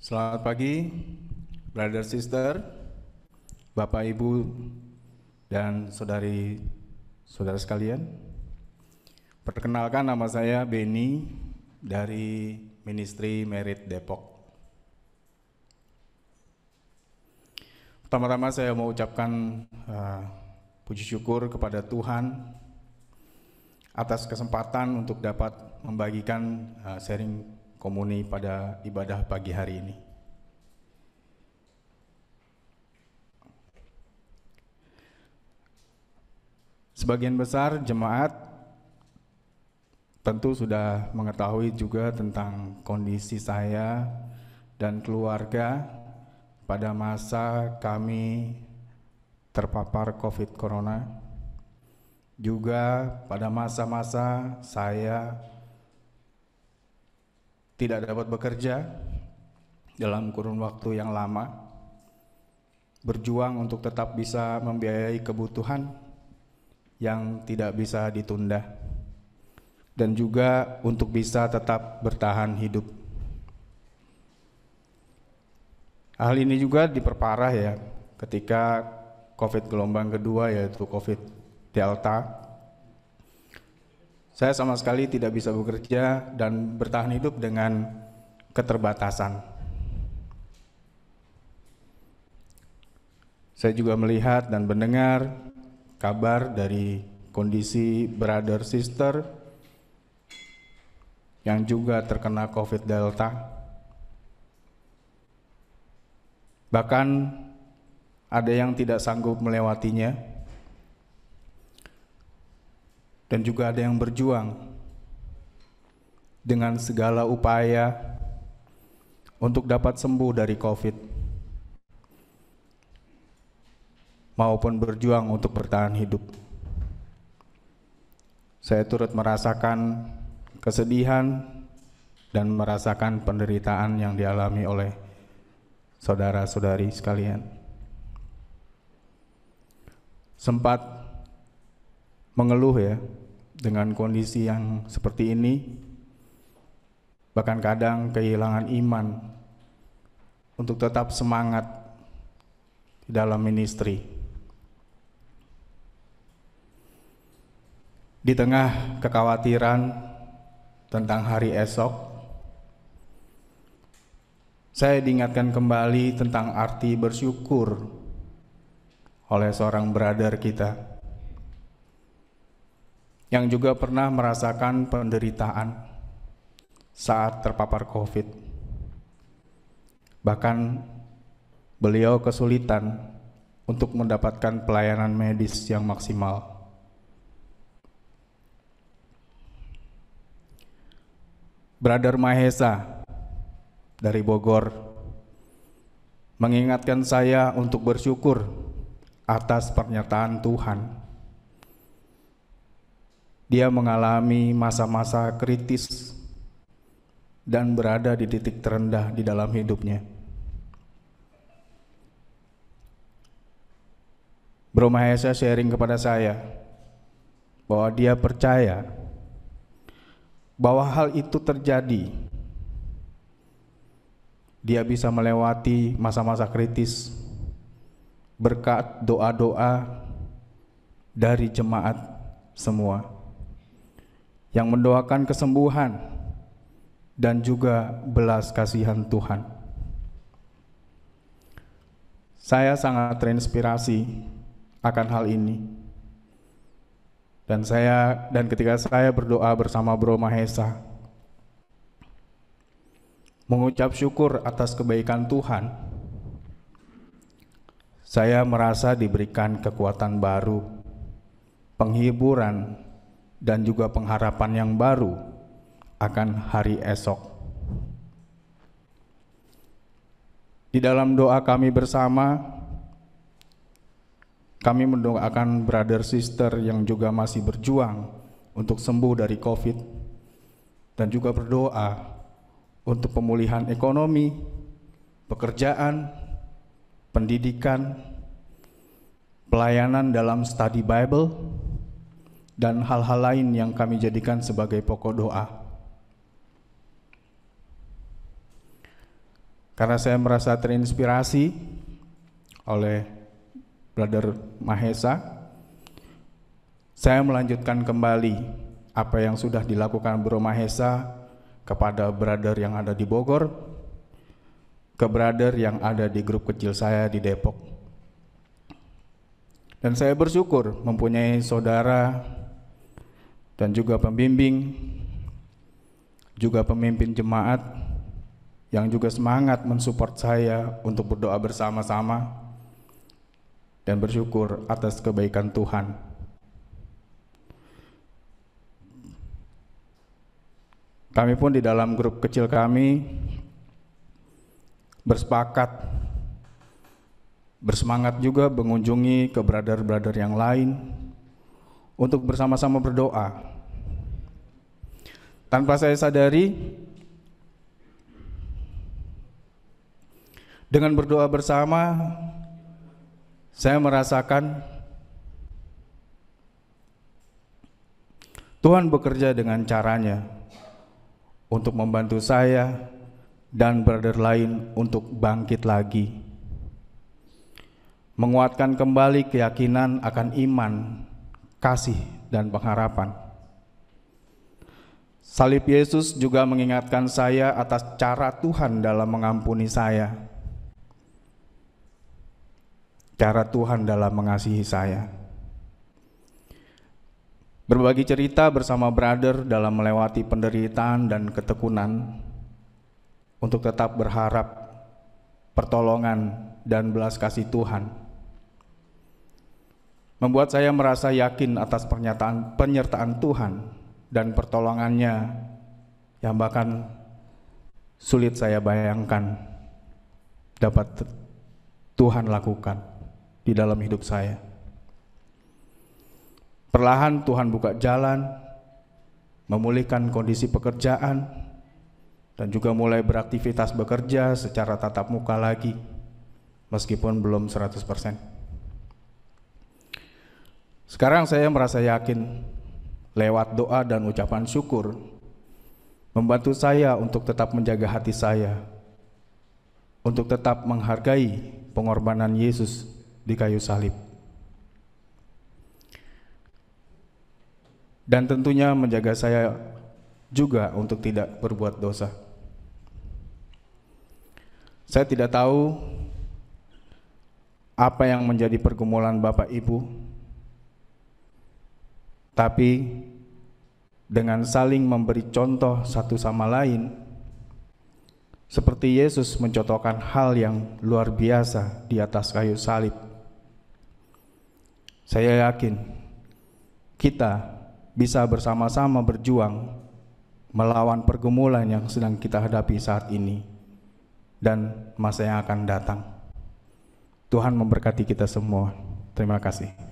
Selamat pagi, brother sister, Bapak Ibu dan saudara sekalian. Perkenalkan, nama saya Beni dari Ministry Merit Depok. Pertama-tama saya mau ucapkan puji syukur kepada Tuhan atas kesempatan untuk dapat membagikan sharing komuni pada ibadah pagi hari ini. Sebagian besar jemaat tentu sudah mengetahui juga tentang kondisi saya dan keluarga pada masa kami terpapar COVID Corona. Juga pada masa-masa saya tidak dapat bekerja dalam kurun waktu yang lama, berjuang untuk tetap bisa membiayai kebutuhan yang tidak bisa ditunda, dan juga untuk bisa tetap bertahan hidup. Hal ini juga diperparah ya ketika COVID gelombang kedua, yaitu COVID Delta. Saya sama sekali tidak bisa bekerja dan bertahan hidup dengan keterbatasan. Saya juga melihat dan mendengar kabar dari kondisi brother sister yang juga terkena COVID Delta. Bahkan ada yang tidak sanggup melewatinya. Dan juga ada yang berjuang dengan segala upaya untuk dapat sembuh dari COVID, maupun berjuang untuk bertahan hidup. Saya turut merasakan kesedihan dan merasakan penderitaan yang dialami oleh saudara-saudari sekalian. Sempat mengeluh ya dengan kondisi yang seperti ini, bahkan kadang kehilangan iman untuk tetap semangat di dalam ministry. Di tengah kekhawatiran tentang hari esok, saya diingatkan kembali tentang arti bersyukur oleh seorang brother kita yang juga pernah merasakan penderitaan saat terpapar COVID. Bahkan beliau kesulitan untuk mendapatkan pelayanan medis yang maksimal. Brother Mahesa dari Bogor mengingatkan saya untuk bersyukur atas pernyataan Tuhan. Dia mengalami masa-masa kritis dan berada di titik terendah di dalam hidupnya. Bro Mahesa sharing kepada saya bahwa dia percaya bahwa hal itu terjadi. Dia bisa melewati masa-masa kritis berkat doa-doa dari jemaat semua yang mendoakan kesembuhan dan juga belas kasihan Tuhan. Saya sangat terinspirasi akan hal ini. Dan ketika saya berdoa bersama Bro Mahesa, mengucap syukur atas kebaikan Tuhan, saya merasa diberikan kekuatan baru, penghiburan, dan juga pengharapan yang baru akan hari esok. Di dalam doa kami bersama, kami mendoakan brother sister yang juga masih berjuang untuk sembuh dari COVID, dan juga berdoa untuk pemulihan ekonomi, pekerjaan, pendidikan, pelayanan dalam study Bible, dan hal-hal lain yang kami jadikan sebagai pokok doa. Karena saya merasa terinspirasi oleh Brother Mahesa, saya melanjutkan kembali apa yang sudah dilakukan Bro Mahesa kepada brother yang ada di Bogor, ke brother yang ada di grup kecil saya di Depok. Dan saya bersyukur mempunyai saudara dan juga pembimbing, juga pemimpin jemaat yang juga semangat mensupport saya untuk berdoa bersama-sama dan bersyukur atas kebaikan Tuhan. Kami pun di dalam grup kecil kami bersepakat, bersemangat juga mengunjungi ke brother-brother yang lain untuk bersama-sama berdoa. Tanpa saya sadari, dengan berdoa bersama, saya merasakan Tuhan bekerja dengan caranya untuk membantu saya dan brother lain untuk bangkit lagi, menguatkan kembali keyakinan akan iman, kasih, dan pengharapan. Salib Yesus juga mengingatkan saya atas cara Tuhan dalam mengampuni saya, cara Tuhan dalam mengasihi saya. Berbagi cerita bersama brother dalam melewati penderitaan dan ketekunan untuk tetap berharap pertolongan dan belas kasih Tuhan membuat saya merasa yakin atas penyertaan Tuhan dan pertolongannya yang bahkan sulit saya bayangkan dapat Tuhan lakukan di dalam hidup saya. Perlahan Tuhan buka jalan, memulihkan kondisi pekerjaan, dan juga mulai beraktivitas bekerja secara tatap muka lagi, meskipun belum 100%. Sekarang saya merasa yakin lewat doa dan ucapan syukur membantu saya untuk tetap menjaga hati saya, untuk tetap menghargai pengorbanan Yesus di kayu salib. Dan tentunya menjaga saya juga untuk tidak berbuat dosa. Saya tidak tahu apa yang menjadi pergumulan Bapak Ibu, tapi dengan saling memberi contoh satu sama lain, seperti Yesus mencontohkan hal yang luar biasa di atas kayu salib, saya yakin kita bisa bersama-sama berjuang melawan pergumulan yang sedang kita hadapi saat ini dan masa yang akan datang. Tuhan memberkati kita semua. Terima kasih.